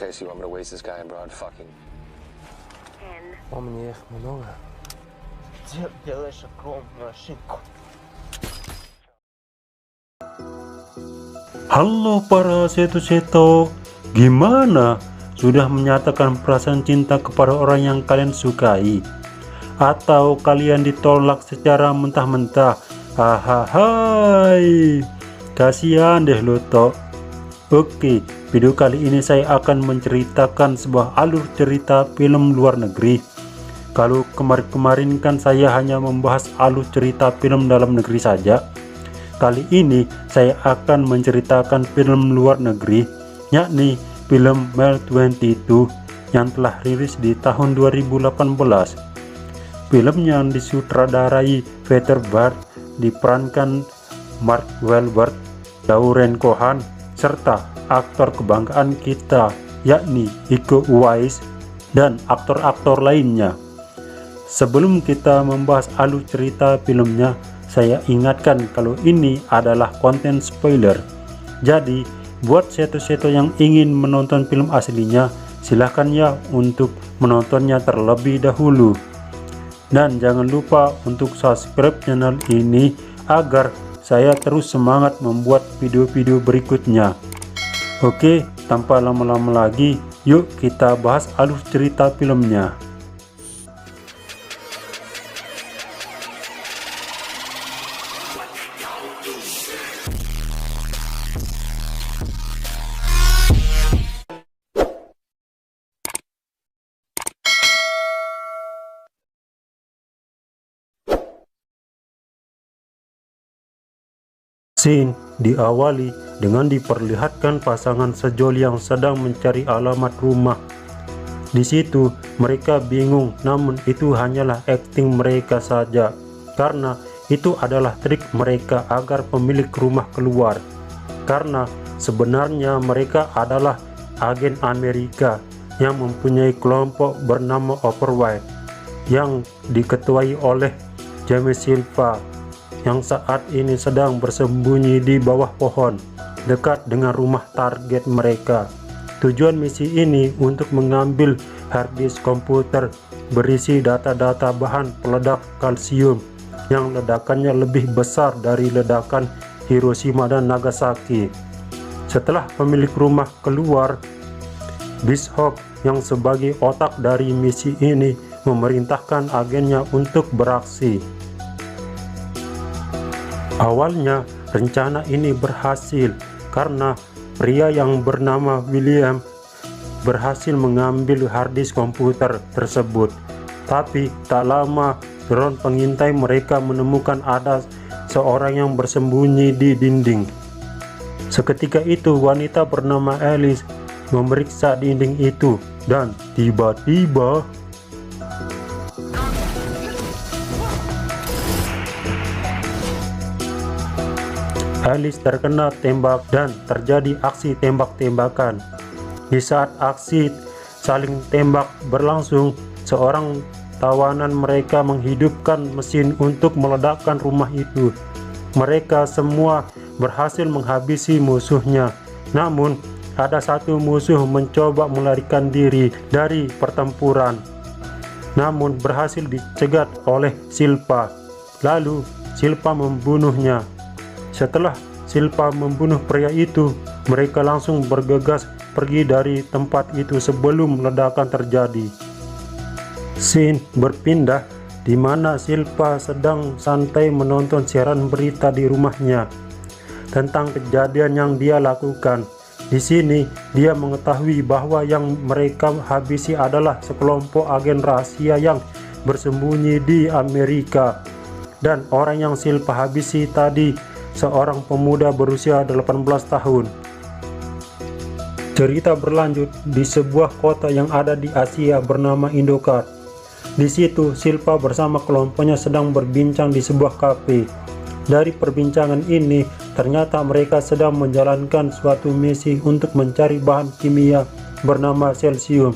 Okay, so you want me to waste this guy abroad fucking? Вам мне их много. Делаешь огромную машинку. Halo para seto-seto, gimana? Sudah menyatakan perasaan cinta kepada orang yang kalian sukai? Atau kalian ditolak secara mentah-mentah? Hai, kasihan deh lo Tok. Oke, video kali ini saya akan menceritakan sebuah alur cerita film luar negeri. Kalau kemarin-kemarin kan saya hanya membahas alur cerita film dalam negeri saja. Kali ini saya akan menceritakan film luar negeri, yakni film Mile 22 yang telah rilis di tahun 2018. Film yang disutradarai Peter Berg, diperankan Mark Wahlberg, Lauren Cohan, serta aktor kebanggaan kita yakni Iko Uwais dan aktor-aktor lainnya. Sebelum kita membahas alur cerita filmnya, saya ingatkan kalau ini adalah konten spoiler. Jadi buat seto-seto yang ingin menonton film aslinya, silahkan ya untuk menontonnya terlebih dahulu. Dan jangan lupa untuk subscribe channel ini agar saya terus semangat membuat video-video berikutnya. Oke, tanpa lama-lama lagi, yuk kita bahas alur cerita filmnya. Scene diawali dengan diperlihatkan pasangan sejoli yang sedang mencari alamat rumah. Di situ mereka bingung, namun itu hanyalah akting mereka saja, karena itu adalah trik mereka agar pemilik rumah keluar. Karena sebenarnya mereka adalah agen Amerika yang mempunyai kelompok bernama Overwatch yang diketuai oleh James Silva, yang saat ini sedang bersembunyi di bawah pohon dekat dengan rumah target mereka. Tujuan misi ini untuk mengambil harddisk komputer berisi data-data bahan peledak kalsium yang ledakannya lebih besar dari ledakan Hiroshima dan Nagasaki. Setelah pemilik rumah keluar, Bishop yang sebagai otak dari misi ini memerintahkan agennya untuk beraksi. Awalnya rencana ini berhasil karena pria yang bernama William berhasil mengambil harddisk komputer tersebut. Tapi tak lama drone pengintai mereka menemukan ada seorang yang bersembunyi di dinding. Seketika itu wanita bernama Alice memeriksa dinding itu dan tiba-tiba Alice terkena tembak dan terjadi aksi tembak-tembakan. Di saat aksi saling tembak berlangsung, seorang tawanan mereka menghidupkan mesin untuk meledakkan rumah itu. Mereka semua berhasil menghabisi musuhnya. Namun, ada satu musuh mencoba melarikan diri dari pertempuran, namun berhasil dicegat oleh Silva. Lalu, Silva membunuhnya. Setelah Silva membunuh pria itu, mereka langsung bergegas pergi dari tempat itu sebelum ledakan terjadi. Scene berpindah di mana Silva sedang santai menonton siaran berita di rumahnya tentang kejadian yang dia lakukan. Di sini dia mengetahui bahwa yang mereka habisi adalah sekelompok agen rahasia yang bersembunyi di Amerika, dan orang yang Silva habisi tadi seorang pemuda berusia 18 tahun. Cerita berlanjut di sebuah kota yang ada di Asia bernama Indokar. Di situ Silva bersama kelompoknya sedang berbincang di sebuah kafe. Dari perbincangan ini ternyata mereka sedang menjalankan suatu misi untuk mencari bahan kimia bernama cesium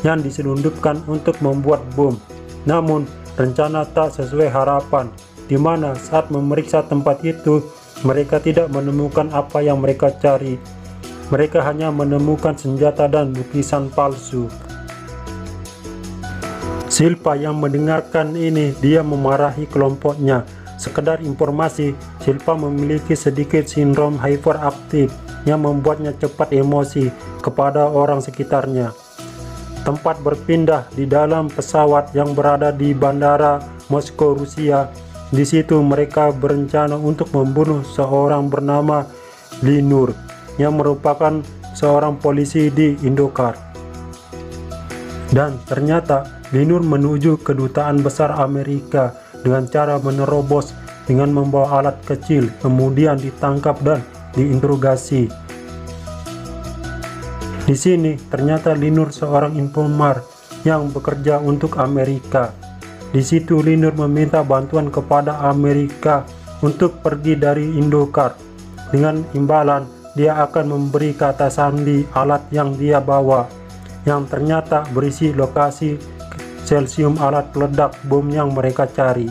yang diselundupkan untuk membuat bom. Namun rencana tak sesuai harapan, di mana saat memeriksa tempat itu mereka tidak menemukan apa yang mereka cari. mereka hanya menemukan senjata dan lukisan palsu. Silpa yang mendengarkan ini, dia memarahi kelompoknya. Sekedar informasi, Silpa memiliki sedikit sindrom hyperaktif yang membuatnya cepat emosi kepada orang sekitarnya. Tempat berpindah di dalam pesawat yang berada di Bandara Moskow, Rusia. Di situ mereka berencana untuk membunuh seorang bernama Linur yang merupakan seorang polisi di Indokar. Dan ternyata Linur menuju kedutaan besar Amerika dengan cara menerobos dengan membawa alat kecil, kemudian ditangkap dan diinterogasi. Di sini ternyata Linur seorang informer yang bekerja untuk Amerika. Di situ Linur meminta bantuan kepada Amerika untuk pergi dari Indokar. Dengan imbalan dia akan memberi kata sandi alat yang dia bawa, yang ternyata berisi lokasi selsium alat peledak bom yang mereka cari.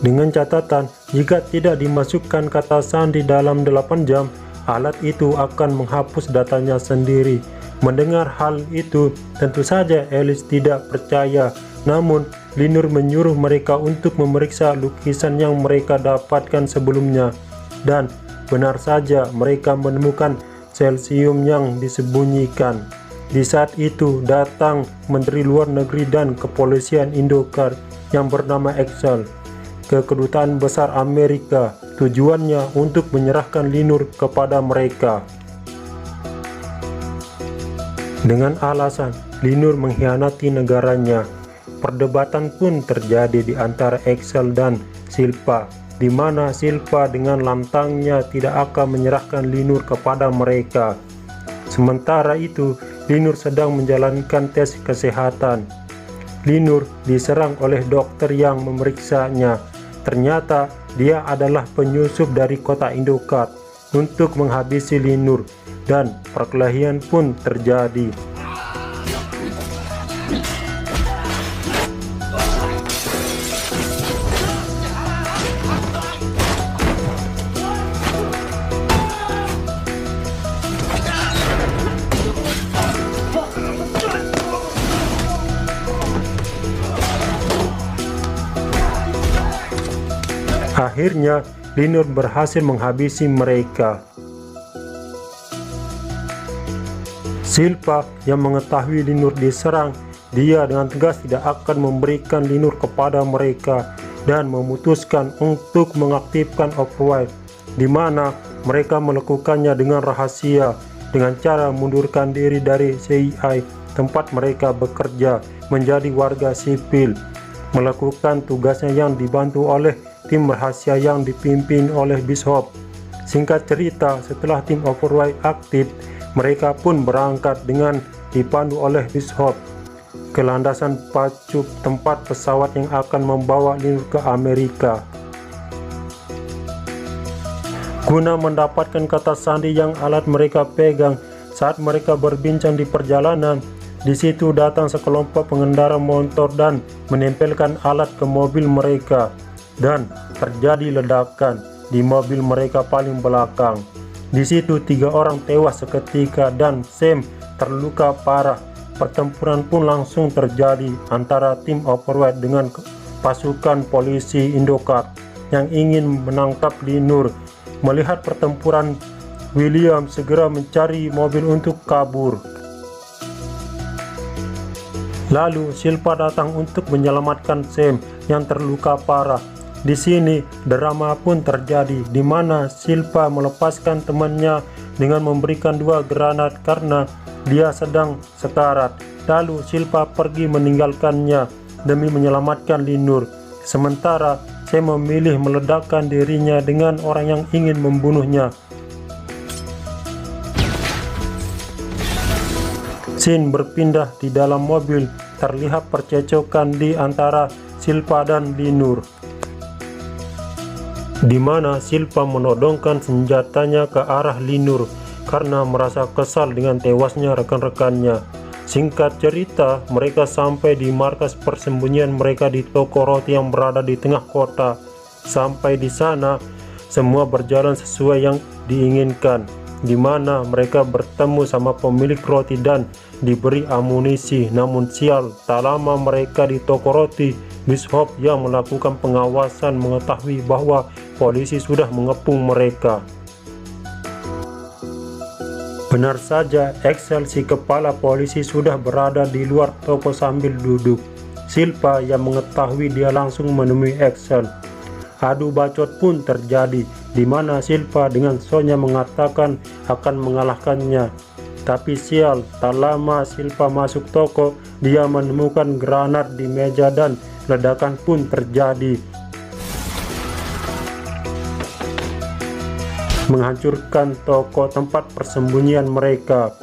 Dengan catatan, jika tidak dimasukkan kata sandi dalam 8 jam, alat itu akan menghapus datanya sendiri. Mendengar hal itu, tentu saja Alice tidak percaya. Namun, Linur menyuruh mereka untuk memeriksa lukisan yang mereka dapatkan sebelumnya. Dan benar saja mereka menemukan selsium yang disembunyikan. Di saat itu datang Menteri Luar Negeri dan Kepolisian Indokar yang bernama Excel ke Kedutaan Besar Amerika. Tujuannya untuk menyerahkan Linur kepada mereka. Dengan alasan Linur mengkhianati negaranya, perdebatan pun terjadi di antara Excel dan Silpa, di mana Silpa dengan lantangnya tidak akan menyerahkan Linur kepada mereka. Sementara itu, Linur sedang menjalankan tes kesehatan. Linur diserang oleh dokter yang memeriksanya. Ternyata dia adalah penyusup dari kota Indokar untuk menghabisi Linur, dan perkelahian pun terjadi. Akhirnya, Linur berhasil menghabisi mereka. Silpa yang mengetahui Linur diserang, dia dengan tegas tidak akan memberikan Linur kepada mereka dan memutuskan untuk mengaktifkan Override, di mana mereka melakukannya dengan rahasia dengan cara mundurkan diri dari CIA tempat mereka bekerja menjadi warga sipil, melakukan tugasnya yang dibantu oleh tim rahasia yang dipimpin oleh Bishop. Singkat cerita, setelah tim Override aktif, mereka pun berangkat dengan dipandu oleh Bishop ke landasan pacu tempat pesawat yang akan membawa Linur ke Amerika. Guna mendapatkan kata sandi yang alat mereka pegang saat mereka berbincang di perjalanan, di situ datang sekelompok pengendara motor dan menempelkan alat ke mobil mereka. Dan terjadi ledakan di mobil mereka paling belakang. Di situ 3 orang tewas seketika dan Sam terluka parah. Pertempuran pun langsung terjadi antara tim Override dengan pasukan polisi Indokar yang ingin menangkap Linur. Melihat pertempuran, William segera mencari mobil untuk kabur. Lalu Silpa datang untuk menyelamatkan Sam yang terluka parah. Di sini drama pun terjadi, di mana Silpa melepaskan temannya dengan memberikan 2 granat karena dia sedang sekarat. Lalu Silpa pergi meninggalkannya demi menyelamatkan Linur. Sementara saya memilih meledakkan dirinya dengan orang yang ingin membunuhnya. Scene berpindah di dalam mobil, terlihat percecokan di antara Silpa dan Linur, di mana Silpa menodongkan senjatanya ke arah Linur karena merasa kesal dengan tewasnya rekan-rekannya. Singkat cerita, mereka sampai di markas persembunyian mereka di toko roti yang berada di tengah kota. Sampai di sana, semua berjalan sesuai yang diinginkan. di mana mereka bertemu sama pemilik roti dan diberi amunisi. Namun sial, tak lama mereka di toko roti, Bishop yang melakukan pengawasan mengetahui bahwa polisi sudah mengepung mereka. Benar saja, Axel si kepala polisi sudah berada di luar toko sambil duduk. Silpa yang mengetahui dia langsung menemui Axel. Adu bacot pun terjadi, di mana Silpa dengan Sonya mengatakan akan mengalahkannya. Tapi sial, tak lama Silpa masuk toko, dia menemukan granat di meja dan ledakan pun terjadi, menghancurkan toko tempat persembunyian mereka,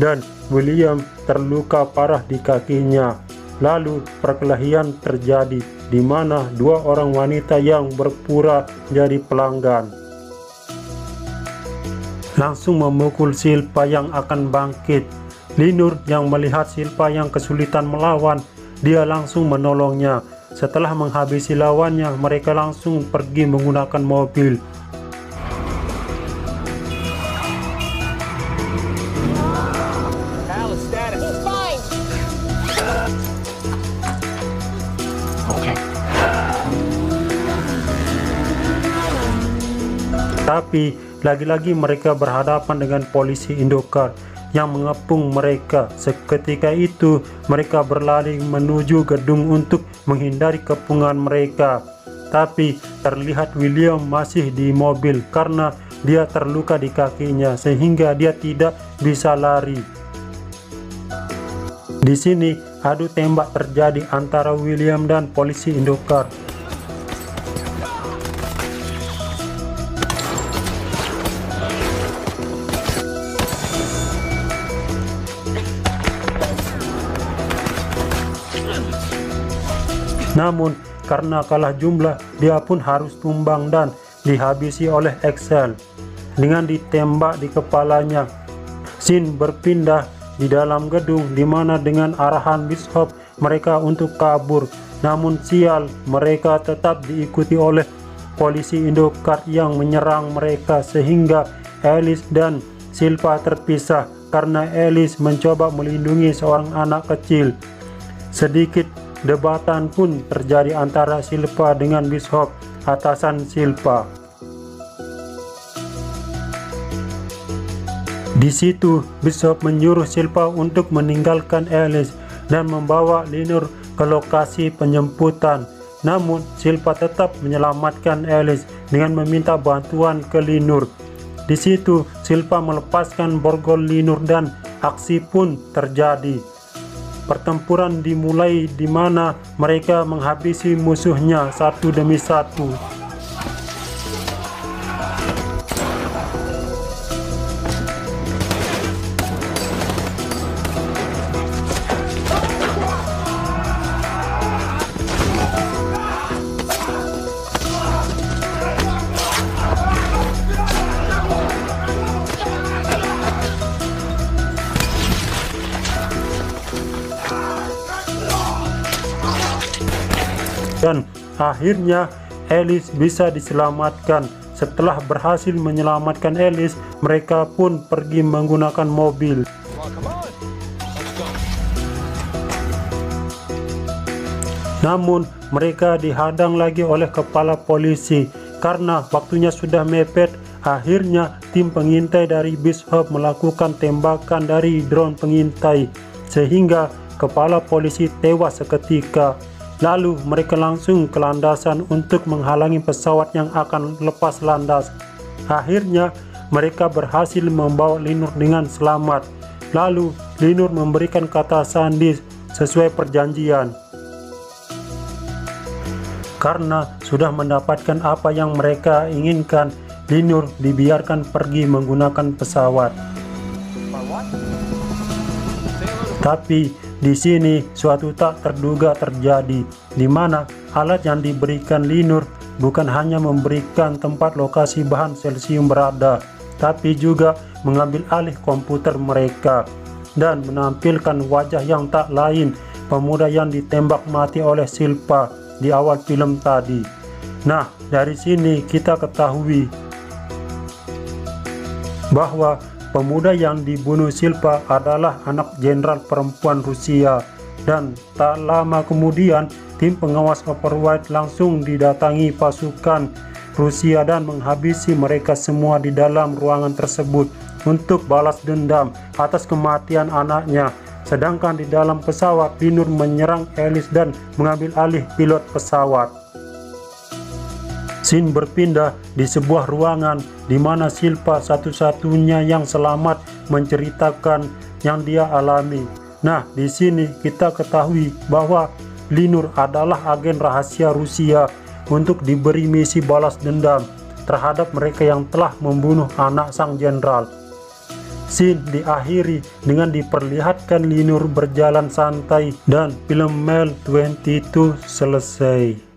dan William terluka parah di kakinya. Lalu perkelahian terjadi, di mana dua orang wanita yang berpura jadi pelanggan langsung memukul Silpa yang akan bangkit. Linur yang melihat Silpa yang kesulitan melawan, dia langsung menolongnya. Setelah menghabisi lawannya, mereka langsung pergi menggunakan mobil. Tapi lagi-lagi mereka berhadapan dengan polisi Indokar yang mengepung mereka. Seketika itu mereka berlari menuju gedung untuk menghindari kepungan mereka. Tapi terlihat William masih di mobil karena dia terluka di kakinya sehingga dia tidak bisa lari. Di sini adu tembak terjadi antara William dan polisi Indokar. Namun karena kalah jumlah, dia pun harus tumbang dan dihabisi oleh Axel dengan ditembak di kepalanya. Scene berpindah di dalam gedung, di mana dengan arahan Bishop mereka untuk kabur. Namun sial, mereka tetap diikuti oleh polisi Indokar yang menyerang mereka sehingga Alice dan Silpa terpisah karena Alice mencoba melindungi seorang anak kecil. Sedikit debatan pun terjadi antara Silpa dengan Bishop, atasan Silpa. Di situ Bishop menyuruh Silpa untuk meninggalkan Alice dan membawa Linur ke lokasi penjemputan. Namun Silpa tetap menyelamatkan Alice dengan meminta bantuan ke Linur. Di situ Silpa melepaskan borgol Linur dan aksi pun terjadi. Pertempuran dimulai di mana mereka menghabisi musuhnya satu demi satu. Dan akhirnya Alice bisa diselamatkan. Setelah berhasil menyelamatkan Alice, mereka pun pergi menggunakan mobil. Namun mereka dihadang lagi oleh kepala polisi karena waktunya sudah mepet. Akhirnya tim pengintai dari Bishop melakukan tembakan dari drone pengintai sehingga kepala polisi tewas seketika. Lalu mereka langsung ke landasan untuk menghalangi pesawat yang akan lepas landas. Akhirnya mereka berhasil membawa Linur dengan selamat. Lalu Linur memberikan kata sandi sesuai perjanjian. Karena sudah mendapatkan apa yang mereka inginkan, Linur dibiarkan pergi menggunakan pesawat. Tapi di sini suatu tak terduga terjadi, di mana alat yang diberikan Linur bukan hanya memberikan tempat lokasi bahan selsium berada, tapi juga mengambil alih komputer mereka dan menampilkan wajah yang tak lain, pemuda yang ditembak mati oleh Silpa di awal film tadi. Nah, dari sini kita ketahui bahwa pemuda yang dibunuh Silva adalah anak jenderal perempuan Rusia, dan tak lama kemudian tim pengawas Overwatch langsung didatangi pasukan Rusia dan menghabisi mereka semua di dalam ruangan tersebut untuk balas dendam atas kematian anaknya. Sedangkan di dalam pesawat, Linur menyerang Alice dan mengambil alih pilot pesawat. Scene berpindah di sebuah ruangan di mana Silva satu-satunya yang selamat menceritakan yang dia alami. Nah, di sini kita ketahui bahwa Linur adalah agen rahasia Rusia untuk diberi misi balas dendam terhadap mereka yang telah membunuh anak sang jenderal. Scene diakhiri dengan diperlihatkan Linur berjalan santai dan film Mel 22 selesai.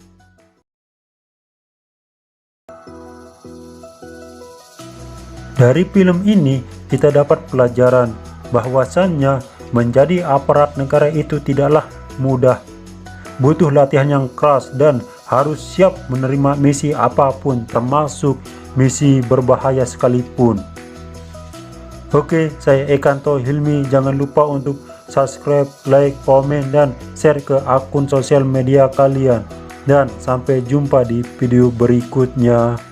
Dari film ini kita dapat pelajaran bahwasannya menjadi aparat negara itu tidaklah mudah. Butuh latihan yang keras dan harus siap menerima misi apapun, termasuk misi berbahaya sekalipun. Oke, saya Ekanto Hilmi. Jangan lupa untuk subscribe, like, komen, dan share ke akun sosial media kalian. Dan sampai jumpa di video berikutnya.